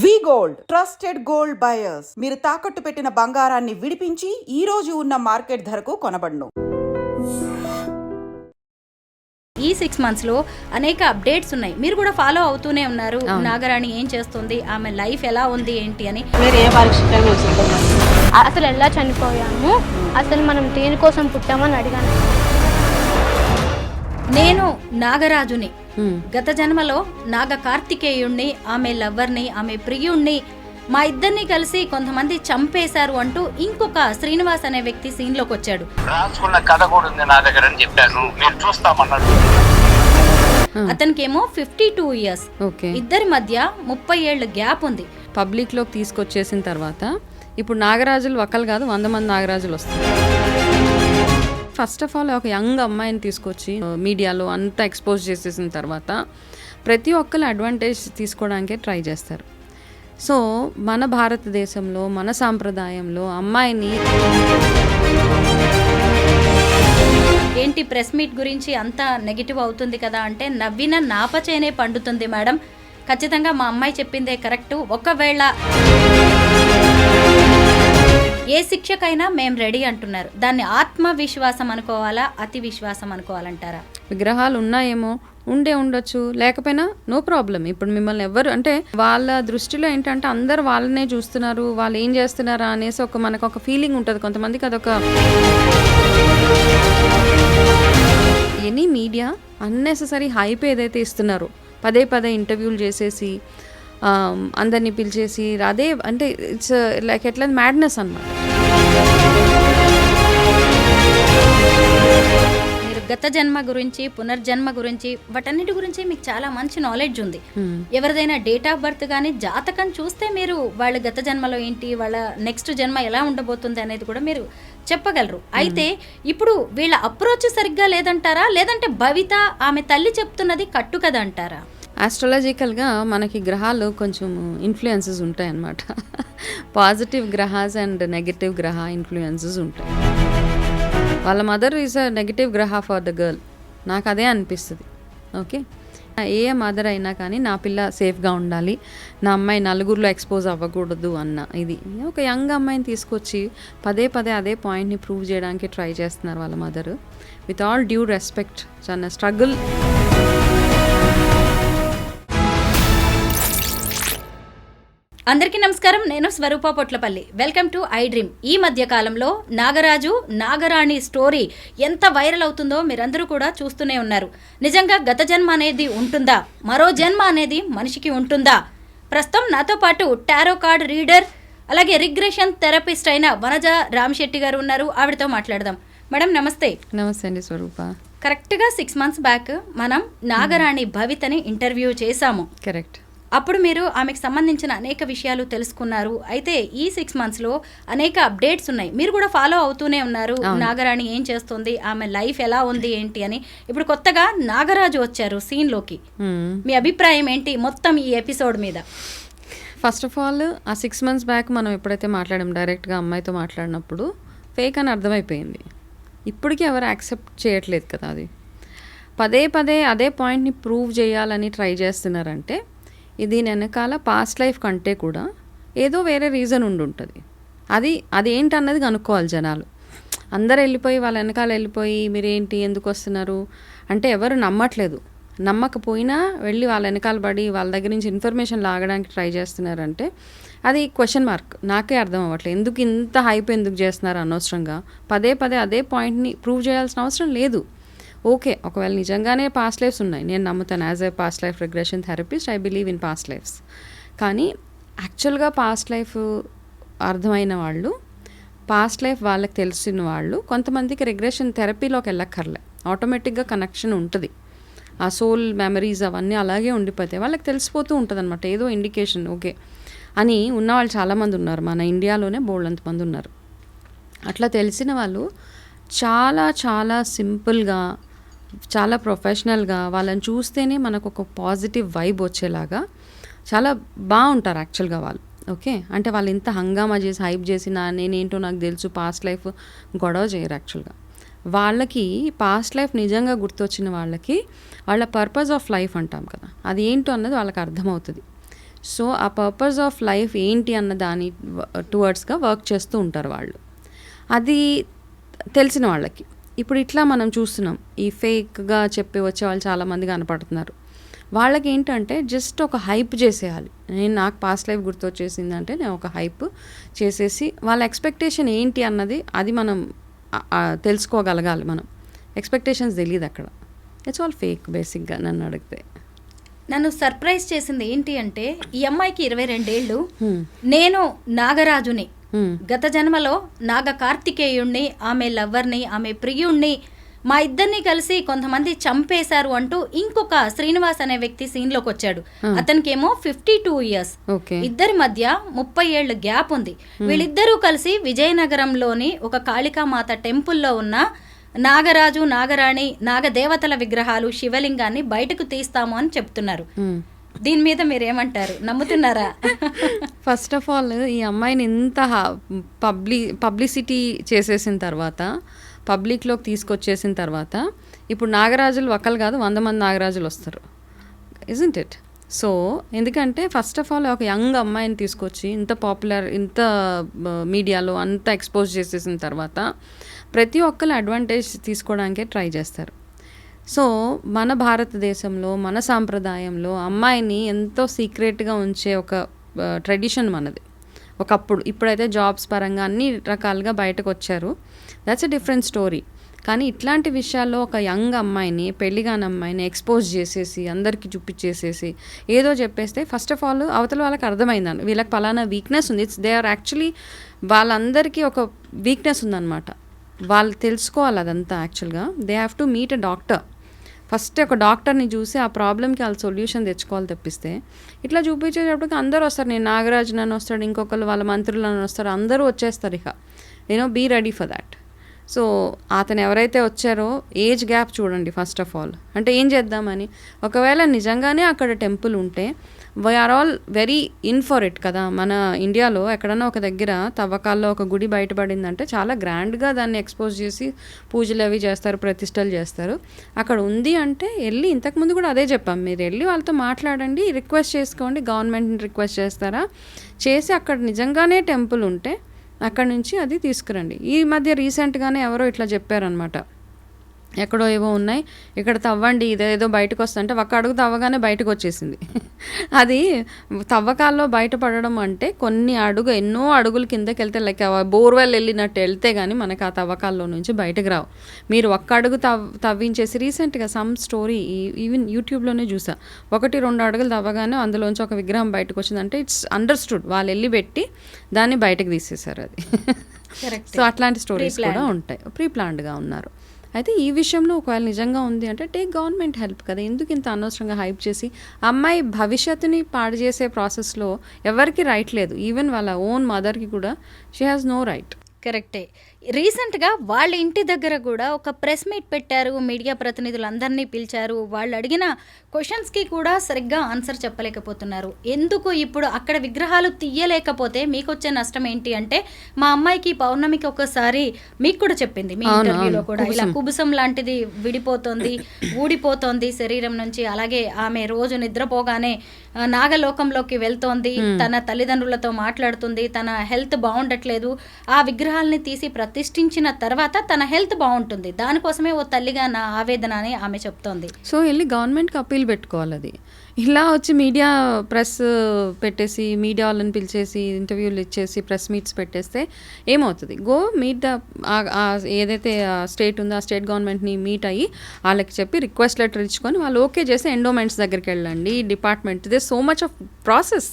వి gold trusted gold buyers. మీరు తాకట్టు పెట్టిన బంగారాన్ని విడిపించి ఈ రోజు ఉన్న మార్కెట్ ధరకు కొనబడును. ఈ 6 months లో అనేక అప్డేట్స్ ఉన్నాయి, మీరు కూడా ఫాలో అవుతూనే ఉన్నారు. నాగరాణి ఏం చేస్తుంది, ఆమె లైఫ్ ఎలా ఉంది ఏంటి అని. అసలు ఎలా చనిపోయాము, అసలు మనం దేనికోసం పుట్టామని అడిగాను. నేను నాగరాజుని, గత జన్మలో నాగ కార్తికేయుణ్ణి, ఆమె లవ్వర్ని, ఆమె ప్రియుణ్ణి, మా ఇద్దరిని కలిసి కొంతమంది చంపేశారు అంటూ ఇంకొక శ్రీనివాస్ అనే వ్యక్తి సీన్ లోకి వచ్చాడు. రాసుకున్న కథ కూడా ఉంది నా దగ్గర అని చెప్పాను, మీరు చూస్తామన్నాడు. అతనికేమో 52 years, ఇద్దరి మధ్య 30 ఏళ్ల గ్యాప్ ఉంది. పబ్లిక్ లోకి తీసుకొచ్చేసిన తర్వాత ఇప్పుడు నాగరాజులు ఒక్కలు కాదు, 100 మంది నాగరాజులు వస్తారు. ఫస్ట్ ఆఫ్ ఆల్ ఒక యంగ్ అమ్మాయిని తీసుకొచ్చి మీడియాలో అంతా ఎక్స్పోజ్ చేసేసిన తర్వాత ప్రతి ఒక్కరు అడ్వాంటేజ్ తీసుకోవడానికే ట్రై చేస్తారు. సో మన భారతదేశంలో, మన సాంప్రదాయంలో అమ్మాయిని ఏంటి ప్రెస్ మీట్ గురించి అంత నెగిటివ్ అవుతుంది కదా అంటే, నవ్విన నాపచేనే పండుతుంది మేడం. ఖచ్చితంగా మా అమ్మాయి చెప్పిందే కరెక్టు. ఒకవేళ ఏ శిక్షకైనా మేము రెడీ అంటున్నారు, దాన్ని ఆత్మవిశ్వాసం అనుకోవాలా, అతి విశ్వాసం అనుకోవాలంటారా? విగ్రహాలు ఉన్నాయేమో, ఉండొచ్చు, లేకపోయినా నో ప్రాబ్లం. ఇప్పుడు మిమ్మల్ని ఎవరు అంటే వాళ్ళ దృష్టిలో ఏంటంటే అందరు వాళ్ళనే చూస్తున్నారు, వాళ్ళు ఏం చేస్తున్నారా అనేసి మనకు ఒక ఫీలింగ్ ఉంటుంది కొంతమందికి. అదొక ఎనీ మీడియా అన్నెసెసరీ హైప్ ఏదైతే ఇస్తున్నారో, పదే ఇంటర్వ్యూలు చేసేసి అందరినీ పిలిచేసి, అదే అంటే ఇట్స్ లైక్ ఎట్లా మ్యాడ్నెస్ అన్నమాట. మీరు గత జన్మ గురించి, పునర్జన్మ గురించి, వాటన్నిటి గురించి మీకు చాలా మంచి నాలెడ్జ్ ఉంది. ఎవరిదైనా డేట్ ఆఫ్ బర్త్ కానీ జాతకం చూస్తే మీరు వాళ్ళ గత జన్మలో ఏంటి, వాళ్ళ నెక్స్ట్ జన్మ ఎలా ఉండబోతుంది అనేది కూడా మీరు చెప్పగలరు. అయితే ఇప్పుడు వీళ్ళ అప్రోచ్ సరిగ్గా లేదంటారా, లేదంటే భవిత ఆమె తల్లి చెప్తున్నది కట్టు కదా అంటారా? ఆస్ట్రాలజికల్గా మనకి గ్రహాలు కొంచెం ఇన్ఫ్లుయెన్సెస్ ఉంటాయి అన్నమాట. పాజిటివ్ గ్రహాస్ అండ్ నెగటివ్ గ్రహ ఇన్ఫ్లుయెన్సెస్ ఉంటాయి. వాళ్ళ మదర్ ఈజ్ అ నెగటివ్ గ్రహ ఫర్ ద గర్ల్, నాకు అదే అనిపిస్తుంది. ఓకే, ఏ మదర్ అయినా కానీ నా పిల్ల సేఫ్గా ఉండాలి, నా అమ్మాయి నలుగురిలో ఎక్స్పోజ్ అవ్వకూడదు అన్న ఇది. ఒక యంగ్ అమ్మాయిని తీసుకొచ్చి పదే అదే పాయింట్ని ప్రూవ్ చేయడానికి ట్రై చేస్తున్నారు వాళ్ళ mother. With all due respect, చాలా స్ట్రగుల్. అందరికీ నమస్కారం, నేను Swaroopa Potlapalli. Welcome to iDream. ఈ మధ్య కాలంలో నాగరాజు నాగరాణి స్టోరీ ఎంత వైరల్ అవుతుందో మీరందరూ కూడా చూస్తూనే ఉన్నారు. నిజంగా గత జన్మ అనేది ఉంటుందా, మరో జన్మ అనేది మనిషికి ఉంటుందా? ప్రస్తుతం నాతో పాటు టారో కార్డ్ రీడర్, అలాగే రిగ్రెషన్ థెరపిస్ట్ అయిన వనజ రామశెట్టి గారు ఉన్నారు. ఆవిడతో మాట్లాడదాం. మేడం నమస్తే. నమస్తే అండి స్వరూప. కరెక్ట్గా 6 months బ్యాక్ మనం నాగరాణి భవితని ఇంటర్వ్యూ చేశాము. కరెక్ట్. అప్పుడు మీరు ఆమెకు సంబంధించిన అనేక విషయాలు తెలుసుకున్నారు. అయితే ఈ 6 months లో అనేక అప్డేట్స్ ఉన్నాయి, మీరు కూడా ఫాలో అవుతూనే ఉన్నారు. నాగరాణి ఏం చేస్తుంది, ఆమె లైఫ్ ఎలా ఉంది ఏంటి అని. ఇప్పుడు కొత్తగా నాగరాజు వచ్చారు సీన్ లోకి. మీ అభిప్రాయం ఏంటి మొత్తం ఈ ఎపిసోడ్ మీద? ఫస్ట్ ఆఫ్ ఆల్ ఆ 6 months బ్యాక్ మనం ఎప్పుడైతే మాట్లాడాం, డైరెక్ట్గా అమ్మాయితో మాట్లాడినప్పుడు ఫేక్ అని అర్థమైపోయింది. ఇప్పటికీ ఎవరు యాక్సెప్ట్ చేయట్లేదు కదా. అది పదే అదే పాయింట్ని ప్రూవ్ చేయాలని ట్రై చేస్తున్నారంటే ఇది వెనకాల పాస్ట్ లైఫ్ కంటే కూడా ఏదో వేరే రీజన్ ఉంటుంది. అది ఏంటన్నది కనుక్కోవాలి జనాలు. అందరు వెళ్ళిపోయి వాళ్ళ వెనకాల వెళ్ళిపోయి మీరేంటి, ఎందుకు వస్తున్నారు అంటే ఎవరు నమ్మట్లేదు. నమ్మకపోయినా వెళ్ళి వాళ్ళ వెనకాల పడి వాళ్ళ దగ్గర నుంచి ఇన్ఫర్మేషన్ లాగడానికి ట్రై చేస్తున్నారంటే అది క్వశ్చన్ మార్క్. నాకే అర్థం అవ్వట్లేదు, ఎందుకు ఇంత హైప్ ఎందుకు చేస్తున్నారు అనవసరంగా. పదే అదే పాయింట్ని ప్రూవ్ చేయాల్సిన అవసరం లేదు. ఓకే, ఒకవేళ నిజంగానే పాస్ట్ లైఫ్స్ ఉన్నాయి, నేను నమ్ముతాను. As a past life regression therapist I believe in past lives. కానీ యాక్చువల్గా పాస్ట్ లైఫ్ అర్థమైన వాళ్ళు, పాస్ట్ లైఫ్ వాళ్ళకి తెలిసిన వాళ్ళు కొంతమందికి రిగ్రెషన్ థెరపీలోకి వెళ్ళక్కర్లే, ఆటోమేటిక్గా కనెక్షన్ ఉంటుంది. ఆ సోల్ మెమరీస్ అవన్నీ అలాగే ఉండిపోతాయి, వాళ్ళకి తెలిసిపోతూ ఉంటుంది అనమాట. ఏదో ఇండికేషన్ ఓకే అని ఉన్నవాళ్ళు చాలామంది ఉన్నారు. మన ఇండియాలోనే బోల్డంతమంది ఉన్నారు. అట్లా తెలిసిన వాళ్ళు చాలా సింపుల్గా, చాలా ప్రొఫెషనల్గా, వాళ్ళని చూస్తేనే మనకు ఒక పాజిటివ్ వైబ్ వచ్చేలాగా చాలా బాగుంటారు యాక్చువల్గా వాళ్ళు. ఓకే, అంటే వాళ్ళు ఇంత హంగామా చేసి హైప్ చేసి నేనేంటో నాకు తెలుసు పాస్ట్ లైఫ్ గొడవ చేయరు. యాక్చువల్గా వాళ్ళకి పాస్ట్ లైఫ్ నిజంగా గుర్తొచ్చిన వాళ్ళకి వాళ్ళ పర్పస్ ఆఫ్ లైఫ్ అంటాం కదా, అది ఏంటో అన్నది వాళ్ళకి అర్థమవుతుంది. సో ఆ పర్పస్ ఆఫ్ లైఫ్ ఏంటి అన్న దాని టువర్డ్స్గా వర్క్ చేస్తూ ఉంటారు వాళ్ళు. అది తెలిసిన వాళ్ళకి. ఇప్పుడు ఇట్లా మనం చూస్తున్నాం, ఈ ఫేక్గా చెప్పి వచ్చే వాళ్ళు చాలామంది కనపడుతున్నారు. వాళ్ళకి ఏంటంటే జస్ట్ ఒక హైప్ చేసేయాలి. నాకు పాస్ట్ లైఫ్ గుర్తొచ్చేసిందంటే నేను ఒక హైప్ చేసేసి వాళ్ళ ఎక్స్పెక్టేషన్ ఏంటి అన్నది అది మనం తెలుసుకోగలగాలి. మనం ఎక్స్పెక్టేషన్స్ తెలియదు అక్కడ. ఇట్స్ ఆల్ ఫేక్ బేసిక్గా నన్ను అడిగితే. నన్ను సర్ప్రైజ్ చేసింది ఏంటి అంటే, ఈ అమ్మాయికి 22 ఏళ్ళు, నేను నాగరాజుని, గత జన్మలో నాగ కార్తికేయుణ్ణి, ఆమె లవ్వర్ని, ఆమె ప్రియుణ్ణి, మా ఇద్దరిని కలిసి కొంతమంది చంపేశారు అంటూ ఇంకొక శ్రీనివాస్ అనే వ్యక్తి సీన్లోకి వచ్చాడు. అతనికేమో 52 ఇయర్స్. ఇద్దరి మధ్య 30 ఏళ్ళు గ్యాప్ ఉంది. వీళ్ళిద్దరూ కలిసి విజయనగరంలోని ఒక కాళికామాత టెంపుల్లో ఉన్న నాగరాజు, నాగరాణి, నాగదేవతల విగ్రహాలు, శివలింగాన్ని బయటకు తీస్తాము అని చెప్తున్నారు. దీని మీద మీరేమంటారు? నమ్ముతున్నారా? ఫస్ట్ ఆఫ్ ఆల్ ఈ అమ్మాయిని ఇంత పబ్లిసిటీ చేసేసిన తర్వాత, పబ్లిక్లోకి తీసుకొచ్చేసిన తర్వాత, ఇప్పుడు నాగరాజులు ఒక్కరు కాదు 100 మంది నాగరాజులు వస్తారు. Isn't it? సో ఎందుకంటే ఫస్ట్ ఆఫ్ ఆల్ ఒక యంగ్ అమ్మాయిని తీసుకొచ్చి ఇంత పాపులర్, ఇంత మీడియాలో అంత ఎక్స్పోజ్ చేసేసిన తర్వాత ప్రతి ఒక్కరు అడ్వాంటేజ్ తీసుకోవడానికే ట్రై చేస్తారు. సో మన భారతదేశంలో, మన సాంప్రదాయంలో అమ్మాయిని ఎంతో సీక్రెట్గా ఉంచే ఒక ట్రెడిషన్ మనది ఒకప్పుడు. ఇప్పుడైతే జాబ్స్ పరంగా అన్ని రకాలుగా బయటకు వచ్చారు, దట్స్ ఎ డిఫరెంట్ స్టోరీ. కానీ ఇట్లాంటి విషయాల్లో ఒక యంగ్ అమ్మాయిని, పెళ్లిగాని అమ్మాయిని ఎక్స్పోజ్ చేసేసి అందరికీ చూపించేసేసి ఏదో చెప్పేస్తే ఫస్ట్ ఆఫ్ ఆల్ అవతల వాళ్ళకి అర్థమైందని వీళ్ళకి పలానా వీక్నెస్ ఉంది. దే ఆర్ యాక్చువల్లీ వాళ్ళందరికీ ఒక వీక్నెస్ ఉందన్నమాట. వాళ్ళు తెలుసుకోవాలి అదంతా. యాక్చువల్గా they have to meet a doctor. First ఒక డాక్టర్ని చూసి ఆ ప్రాబ్లమ్కి వాళ్ళు సొల్యూషన్ తెచ్చుకోవాలి తప్పిస్తే ఇట్లా చూపించేటప్పటికి అందరూ వస్తారు. నేను నాగరాజు నన్ను వస్తాడు, ఇంకొకరు వాళ్ళ మంత్రులు నన్ను వస్తారు, అందరూ వచ్చేస్తారు. ఇక be ready for that. So అతను ఎవరైతే వచ్చారో ఏజ్ గ్యాప్ చూడండి ఫస్ట్ ఆఫ్ ఆల్. అంటే ఏం చేద్దామని, ఒకవేళ నిజంగానే అక్కడ టెంపుల్ ఉంటే we're all very in for it కదా. మన ఇండియాలో ఎక్కడన్నా ఒక దగ్గర తవ్వకాల్లో ఒక గుడి బయటపడిందంటే చాలా గ్రాండ్గా దాన్ని ఎక్స్పోజ్ చేసి పూజలు అవి చేస్తారు, ప్రతిష్టలు చేస్తారు. అక్కడ ఉంది అంటే వెళ్ళి, ఇంతకుముందు కూడా అదే చెప్పాం, మీరు వెళ్ళి వాళ్ళతో మాట్లాడండి, రిక్వెస్ట్ చేసుకోండి, గవర్నమెంట్ని రిక్వెస్ట్ చేస్తారా, చేసి అక్కడ నిజంగానే టెంపుల్ ఉంటే అక్కడ నుంచి అది తీసుకురండి. ఈ మధ్య రీసెంట్గానే ఎవరో ఇట్లా చెప్పారనమాట, ఎక్కడో ఏవో ఉన్నాయి ఇక్కడ తవ్వండి, ఇదేదో బయటకు వస్తుంటే ఒక అడుగు తవ్వగానే బయటకు వచ్చేసింది. అది తవ్వకాల్లో బయటపడడం అంటే ఎన్నో అడుగులు కిందకి వెళ్తే, లైక్ బోర్వెల్ వెళ్ళినట్టు వెళ్తే కానీ మనకు ఆ తవ్వకాల్లో నుంచి బయటకు రావు. మీరు ఒక్క అడుగు తవ్వించేసి, రీసెంట్గా సమ్ స్టోరీ ఈవెన్ యూట్యూబ్లోనే చూసా, 1-2 అడుగులు తవ్వగానే అందులోంచి ఒక విగ్రహం బయటకు వచ్చిందంటే ఇట్స్ అండర్స్టూడ్, వాళ్ళు వెళ్ళి పెట్టి దాన్ని బయటకు తీసేశారు. అది సో అట్లాంటి స్టోరీస్ కూడా ఉంటాయి. ప్రీ ప్లాన్డ్గా ఉన్నారు. అయితే ఈ విషయంలో ఒకవేళ నిజంగా ఉంది అంటే టేక్ గవర్నమెంట్ హెల్ప్ కదా. ఎందుకు ఇంత అనవసరంగా హైప్ చేసి అమ్మాయి భవిష్యత్తుని పాడు చేసే ప్రాసెస్లో ఎవరికి రైట్ లేదు. ఈవెన్ వాళ్ళ ఓన్ మదర్కి కూడా షీ హ్యాస్ నో రైట్. కరెక్టే. రీసెంట్గా వాళ్ళ ఇంటి దగ్గర కూడా ఒక ప్రెస్ మీట్ పెట్టారు, మీడియా ప్రతినిధులందరినీ పిలిచారు. వాళ్ళు అడిగిన క్వశ్చన్స్కి కూడా సరిగ్గా ఆన్సర్ చెప్పలేకపోతున్నారు. ఎందుకు ఇప్పుడు అక్కడ విగ్రహాలు తీయలేకపోతే మీకు వచ్చే నష్టం ఏంటి అంటే, మా అమ్మాయికి పౌర్ణమికి ఒకసారి మీకు కూడా చెప్పింది మీ ఇంటర్వ్యూలో కూడా, ఇలా కుబుసం లాంటిది విడిపోతుంది, ఊడిపోతోంది శరీరం నుంచి. అలాగే ఆమె రోజు నిద్రపోగానే నాగలోకంలోకి వెళ్తోంది, తన తల్లిదండ్రులతో మాట్లాడుతుంది, తన హెల్త్ బాగుండట్లేదు, ఆ విగ్రహాలని తీసి ప్రతిష్ఠించిన తర్వాత తన హెల్త్ బాగుంటుంది, దానికోసమే ఓ తల్లిగా నా ఆవేదన అని ఆమె చెప్తోంది. సో వెళ్ళి గవర్నమెంట్కి అప్పీల్ పెట్టుకోవాలి. అది ఇలా వచ్చి మీడియా ప్రెస్ పెట్టేసి, మీడియా వాళ్ళని పిలిచేసి ఇంటర్వ్యూలు ఇచ్చేసి ప్రెస్ మీట్స్ పెట్టేస్తే ఏమవుతుంది? గో మీట్ ద ఏదైతే స్టేట్ ఉందో ఆ స్టేట్ గవర్నమెంట్ని మీట్ అయ్యి వాళ్ళకి చెప్పి రిక్వెస్ట్ లెటర్ ఇచ్చుకొని వాళ్ళు ఓకే చేసి ఎండోమెంట్స్ దగ్గరికి వెళ్ళండి, department. They so much of process.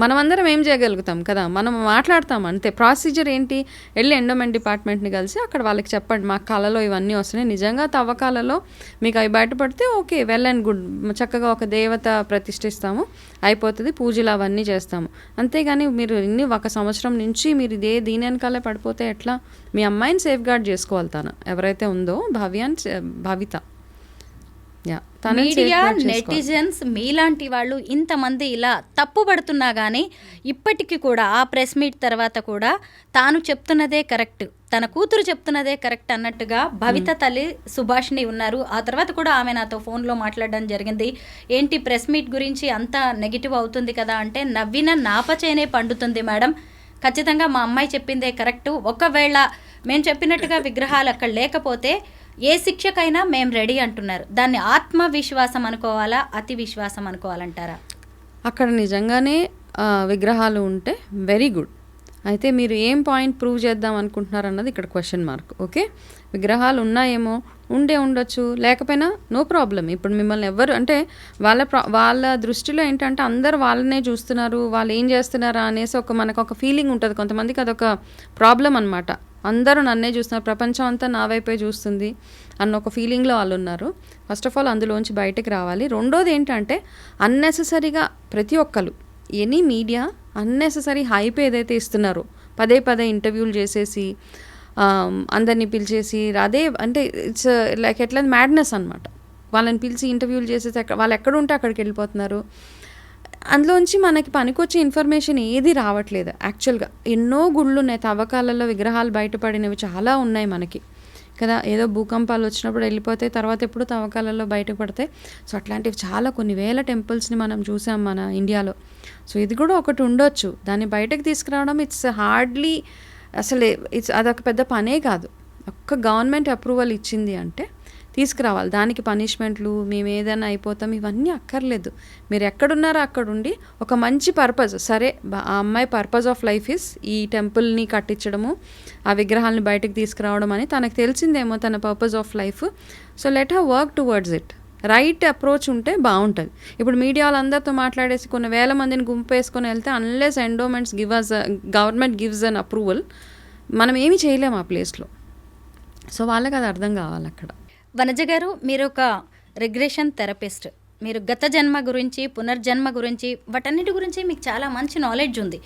మనమందరం ఏం చేయగలుగుతాం కదా, మనం మాట్లాడతాం అంతే. ప్రొసీజర్ ఏంటి? వెళ్ళి ఎండోమెంట్ డిపార్ట్మెంట్ని కలిసి అక్కడ వాళ్ళకి చెప్పండి, మా కళలో ఇవన్నీ వస్తున్నాయి, నిజంగా తవ్వకాలలో మీకు అవి బయటపడితే ఓకే, వెల్ అండ్ గుడ్, చక్కగా ఒక దేవత ప్రతిష్ఠిస్తాము, అయిపోతుంది, పూజలు అవన్నీ చేస్తాము. అంతేగాని మీరు ఒక సంవత్సరం నుంచి మీరు దీని వెనకాలే పడిపోతే ఎట్లా? మీ అమ్మాయిని సేఫ్ గార్డ్ చేసుకోవాలి. తను ఎవరైతే ఉందో భవిత, యా తనని మీడియా safeguard చేసుకోవాలి. నెటిజన్స్ మీలాంటి వాళ్ళు ఇంతమంది ఇలా తప్పుపడుతున్నా కానీ ఇప్పటికీ కూడా ఆ ప్రెస్ మీట్ తర్వాత కూడా తాను చెప్తున్నదే కరెక్ట్, తన కూతురు చెప్తున్నదే కరెక్ట్ అన్నట్టుగా భవిత తల్లి సుభాషిణి ఉన్నారు. ఆ తర్వాత కూడా ఆమె నాతో ఫోన్లో మాట్లాడడం జరిగింది. ఏంటి ప్రెస్ మీట్ గురించి అంత నెగిటివ్ అవుతుంది కదా అంటే, నవ్విన నాపచేనే పండుతుంది మేడం, ఖచ్చితంగా మా అమ్మాయి చెప్పిందే కరెక్టు. ఒకవేళ మేము చెప్పినట్టుగా విగ్రహాలు అక్కడ లేకపోతే ఏ శిక్షకైనా మేము రెడీ అంటున్నారు. దాన్ని ఆత్మవిశ్వాసం అనుకోవాలా, అతి విశ్వాసం అనుకోవాలంటారా? అక్కడ నిజంగానే విగ్రహాలు ఉంటే వెరీ గుడ్. అయితే మీరు ఏం పాయింట్ ప్రూవ్ చేద్దాం అనుకుంటున్నారు అన్నది ఇక్కడ క్వశ్చన్ మార్క్. ఓకే, విగ్రహాలు ఉన్నాయేమో, ఉండొచ్చు, లేకపోయినా నో ప్రాబ్లం. ఇప్పుడు మిమ్మల్ని ఎవరు అంటే వాళ్ళ దృష్టిలో ఏంటంటే అందరు వాళ్ళనే చూస్తున్నారు, వాళ్ళు ఏం చేస్తున్నారా అనేసి మనకు ఒక ఫీలింగ్ ఉంటుంది. కొంతమందికి అదొక ప్రాబ్లం అనమాట. అందరూ నన్నే చూస్తున్నారు, ప్రపంచం అంతా నా వైపే చూస్తుంది అన్న ఒక ఫీలింగ్లో వాళ్ళు ఉన్నారు. ఫస్ట్ ఆఫ్ ఆల్ అందులోంచి బయటకు రావాలి. రెండోది ఏంటంటే అన్నెసెసరీగా ప్రతి ఒక్కరు ఎనీ మీడియా అన్నెసెసరీ హైప్ ఏదైతే ఇస్తున్నారో, పదే ఇంటర్వ్యూలు చేసేసి అందరినీ పిలిచేసి, అదే అంటే ఇట్స్ లైక్ ఎట్లా మ్యాడ్నెస్ అనమాట. వాళ్ళని పిలిచి ఇంటర్వ్యూలు చేసేసి వాళ్ళు ఎక్కడ ఉంటే అక్కడికి వెళ్ళిపోతున్నారు. అందులోంచి మనకి పనికొచ్చే ఇన్ఫర్మేషన్ ఏది రావట్లేదు. యాక్చువల్గా ఎన్నో గుళ్ళు ఉన్నాయి, తవ్వకాలలో విగ్రహాలు బయటపడినవి చాలా ఉన్నాయి మనకి కదా. ఏదో భూకంపాలు వచ్చినప్పుడు వెళ్ళిపోతాయి, తర్వాత ఎప్పుడు తవ్వకాలలో బయటపడతాయి. సో అట్లాంటివి చాలా కొన్ని వేల టెంపుల్స్ని మనం చూసాం మన ఇండియాలో. సో ఇది కూడా ఒకటి ఉండొచ్చు. దాన్ని బయటకు తీసుకురావడం ఇట్స్ హార్డ్లీ అసలు అదొక పెద్ద పనే కాదు. ఒక్క గవర్నమెంట్ అప్రూవల్ ఇచ్చింది అంటే తీసుకురావాలి. దానికి పనిష్మెంట్లు, మేము ఏదైనా అయిపోతాం, ఇవన్నీ అక్కర్లేదు. మీరు ఎక్కడున్నారో అక్కడుండి ఒక మంచి పర్పస్, సరే ఆ అమ్మాయి పర్పస్ ఆఫ్ లైఫ్ ఇస్ ఈ టెంపుల్ని కట్టించడము, ఆ విగ్రహాలని బయటకు తీసుకురావడం అని తనకు తెలిసిందేమో తన purpose of life. So let her work towards it. Right approach ఉంటే బాగుంటుంది. ఇప్పుడు మీడియా వాళ్ళందరితో మాట్లాడేసి కొన్ని వేల మందిని గుంపు వేసుకొని వెళ్తే unless endowments government gives an approval, మనం ఏమీ చేయలేము ఆ ప్లేస్లో. సో వాళ్ళకి అది అర్థం కావాలి అక్కడ. వనజ గారు, మీరు ఒక రిగ్రెషన్ థెరపిస్ట్. మీరు గత జన్మ గురించి, పునర్జన్మ గురించి, వాటన్నిటి గురించి మీకు చాలా మంచి నాలెడ్జ్ ఉంది.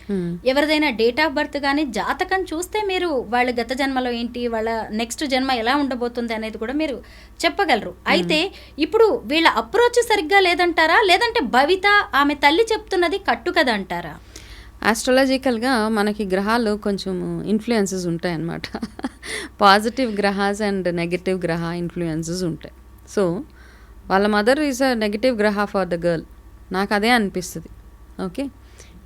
ఎవరిదైనా డేట్ ఆఫ్ బర్త్ కానీ జాతకం చూస్తే మీరు వాళ్ళ గత జన్మలో ఏంటి, వాళ్ళ నెక్స్ట్ జన్మ ఎలా ఉండబోతుంది అనేది కూడా మీరు చెప్పగలరు. అయితే ఇప్పుడు వీళ్ళ అప్రోచ్ సరిగ్గా లేదంటారా, లేదంటే భవిత ఆమె తల్లి చెప్తున్నది కట్టు కదా అంటారా? ఆస్ట్రాలజికల్గా మనకి గ్రహాలు కొంచెం ఇన్ఫ్లుయెన్సెస్ ఉంటాయి అన్నమాట. పాజిటివ్ గ్రహాస్ అండ్ నెగటివ్ గ్రహ ఇన్ఫ్లుయెన్సెస్ ఉంటాయి. సో వాళ్ళ మదర్ ఈజ్ అ నెగటివ్ గ్రహ ఫర్ ద గర్ల్, నాకు అదే అనిపిస్తుంది. ఓకే,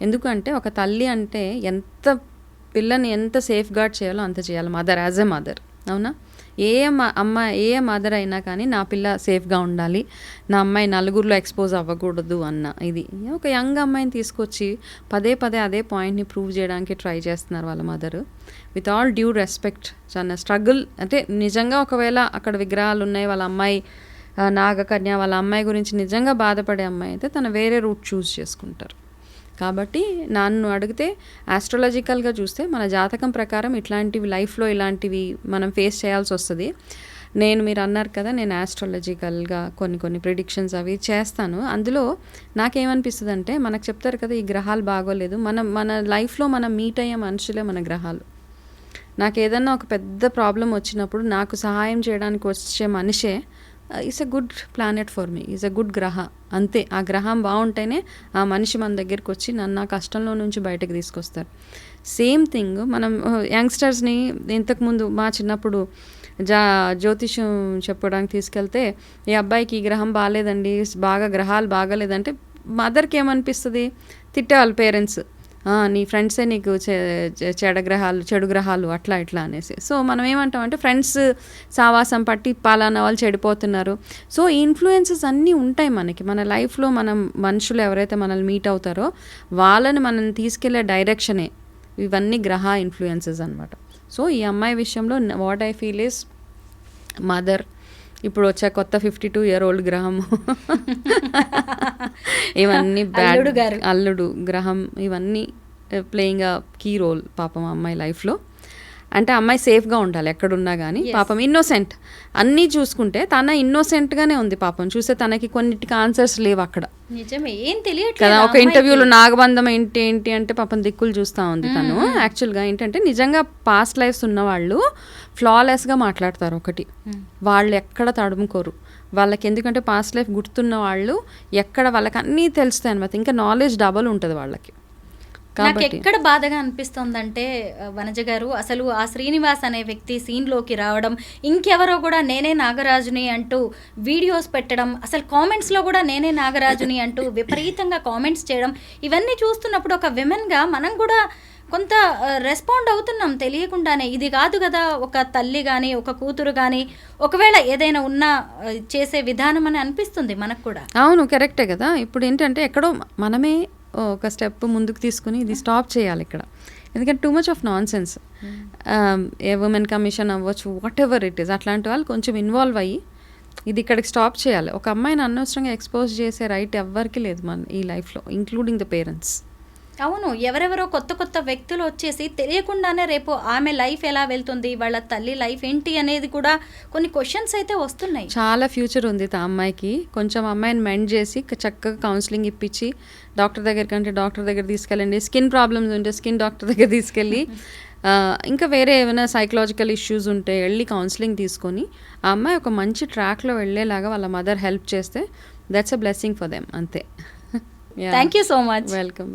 ఎందుకంటే ఒక తల్లి అంటే పిల్లని ఎంత సేఫ్ గార్డ్ చేయాలో అంత చేయాలి మదర్, యాజ్ ఎ మదర్. అవునా? ఏ మదర్ అయినా కానీ నా పిల్ల సేఫ్గా ఉండాలి, నా అమ్మాయి నలుగురిలో ఎక్స్పోజ్ అవ్వకూడదు అన్న ఇది. ఒక యంగ్ అమ్మాయిని తీసుకొచ్చి పదే అదే పాయింట్ని ప్రూవ్ చేయడానికి ట్రై చేస్తున్నారు వాళ్ళ mother. With all due respect, చాలా స్ట్రగుల్. అంటే నిజంగా ఒకవేళ అక్కడ విగ్రహాలు ఉన్నాయి, వాళ్ళ అమ్మాయి నాగకన్య, వాళ్ళ అమ్మాయి గురించి నిజంగా బాధపడే అమ్మాయి అయితే తను వేరే రూట్ చూస్ చేసుకుంటారు. కాబట్టి నన్ను అడిగితే ఆస్ట్రాలజికల్గా చూస్తే మన జాతకం ప్రకారం ఇట్లాంటివి లైఫ్లో ఇలాంటివి మనం ఫేస్ చేయాల్సి వస్తుంది. మీరు అన్నారు కదా, నేను ఆస్ట్రాలజికల్గా కొన్ని ప్రిడిక్షన్స్ అవి చేస్తాను. అందులో నాకేమనిపిస్తుంది అంటే, మనకు చెప్తారు కదా ఈ గ్రహాలు బాగోలేదు, మన లైఫ్లో మనం మీట్ అయ్యే మనుషులే మన గ్రహాలు. నాకు ఏదన్నా ఒక పెద్ద ప్రాబ్లం వచ్చినప్పుడు నాకు సహాయం చేయడానికి వచ్చే మనిషే is a good planet for me, is a good గ్రహ. అంతే, ఆ గ్రహం బాగుంటేనే ఆ మనిషి మన దగ్గరికి వచ్చి నన్ను ఆ కష్టంలో నుంచి బయటకు తీసుకొస్తారు. సేమ్ థింగ్ మనం యంగ్స్టర్స్ని ఇంతకుముందు మా చిన్నప్పుడు జ్యోతిష్యం చెప్పడానికి తీసుకెళ్తే, ఈ అబ్బాయికి ఈ గ్రహం బాగాలేదండి, బాగా గ్రహాలు బాగాలేదంటే మదర్కి ఏమనిపిస్తుంది? తిట్టేవాళ్ళు పేరెంట్స్, నీ ఫ్రెండ్సే నీకు చెడు గ్రహాలు అట్లా ఇట్లా అనేసి. సో మనం ఏమంటామంటే ఫ్రెండ్స్ సావాసం పట్టి పలానా వాళ్ళు చెడిపోతున్నారు. సో ఈ ఇన్ఫ్లుయెన్సెస్ అన్నీ ఉంటాయి మనకి మన లైఫ్లో. మనం మనుషులు ఎవరైతే మనల్ని మీట్ అవుతారో వాళ్ళని మనం తీసుకెళ్లే డైరెక్షనే ఇవన్నీ గ్రహ ఇన్ఫ్లుయెన్సెస్ అనమాట. సో ఈ అమ్మాయి విషయంలో what I feel is mother, ఇప్పుడు వచ్చే కొత్త 52-year-old గ్రహం, ఇవన్నీ అల్లుడు గ్రహం, ఇవన్నీ ప్లేయింగ్ అ కీ రోల్ పాపం అమ్మాయి లైఫ్లో. అంటే అమ్మాయి సేఫ్గా ఉండాలి ఎక్కడున్నా కానీ. పాపం ఇన్నోసెంట్, అన్నీ చూసుకుంటే తన ఇన్నోసెంట్గానే ఉంది పాపం. చూస్తే తనకి కొన్నిటికి ఆన్సర్స్ లేవు అక్కడ. నిజమే, ఏం తెలియదు కదా. ఒక ఇంటర్వ్యూలో నాగబంధం ఏంటి అంటే పాపం దిక్కులు చూస్తూ ఉంది తను. యాక్చువల్గా ఏంటంటే నిజంగా పాస్ట్ లైఫ్స్ ఉన్నవాళ్ళు ఫ్లాలెస్గా మాట్లాడతారు. ఒకటి, వాళ్ళు ఎక్కడ తడుముకోరు, వాళ్ళకి ఎందుకంటే పాస్ట్ లైఫ్ గుర్తున్న వాళ్ళు ఎక్కడ వాళ్ళకి అన్నీ తెలుస్తాయి అనమాట, ఇంకా నాలెడ్జ్ డబల్ ఉంటుంది వాళ్ళకి. నాకు ఎక్కడ బాధగా అనిపిస్తుందంటే వనజ గారు, అసలు ఆ శ్రీనివాస్ అనే వ్యక్తి సీన్లోకి రావడం, ఇంకెవరో కూడా నేనే నాగరాజుని అంటూ వీడియోస్ పెట్టడం, అసలు కామెంట్స్లో కూడా నేనే నాగరాజుని అంటూ విపరీతంగా కామెంట్స్ చేయడం, ఇవన్నీ చూస్తున్నప్పుడు ఒక విమెన్గా మనం కూడా కొంత రెస్పాండ్ అవుతున్నాం తెలియకుండానే. ఇది కాదు కదా ఒక తల్లి కానీ ఒక కూతురు కానీ ఒకవేళ ఏదైనా ఉన్నా చేసే విధానం అని అనిపిస్తుంది మనకు కూడా. అవును, కరెక్టే కదా. ఇప్పుడు ఏంటంటే ఎక్కడో మనమే ఒక స్టెప్ ముందుకు తీసుకుని ఇది స్టాప్ చేయాలి ఇక్కడ, ఎందుకంటే too much of non sense. A women commission అవ్వచ్చు, వాట్ ఎవర్ ఇట్ ఈస్, అట్లాంటి వాళ్ళు కొంచెం ఇన్వాల్వ్ అయ్యి ఇది ఇక్కడికి స్టాప్ చేయాలి. ఒక అమ్మాయిని అనవసరంగా ఎక్స్పోజ్ చేసే రైట్ ఎవ్వరికి లేదు మన ఈ లైఫ్లో, ఇంక్లూడింగ్ ద పేరెంట్స్. అవును, ఎవరెవరో కొత్త కొత్త వ్యక్తులు వచ్చేసి తెలియకుండానే రేపు ఆమె లైఫ్ ఎలా వెళ్తుంది, వాళ్ళ తల్లి లైఫ్ ఏంటి అనేది కూడా కొన్ని క్వశ్చన్స్ అయితే వస్తున్నాయి. చాలా ఫ్యూచర్ ఉంది ఆ అమ్మాయికి. కొంచెం అమ్మాయిని మెండ్ చేసి చక్కగా కౌన్సిలింగ్ ఇప్పించి డాక్టర్ దగ్గర తీసుకెళ్ళండి, స్కిన్ ప్రాబ్లమ్స్ ఉంటే స్కిన్ డాక్టర్ దగ్గర తీసుకెళ్ళి, ఇంకా వేరే ఏమైనా సైకలాజికల్ ఇష్యూస్ ఉంటే వెళ్ళి కౌన్సిలింగ్ తీసుకొని ఆ అమ్మాయి ఒక మంచి ట్రాక్లో వెళ్ళేలాగా వాళ్ళ మదర్ హెల్ప్ చేస్తే that's a blessing for them, అంతే. Thank you so much. Welcome.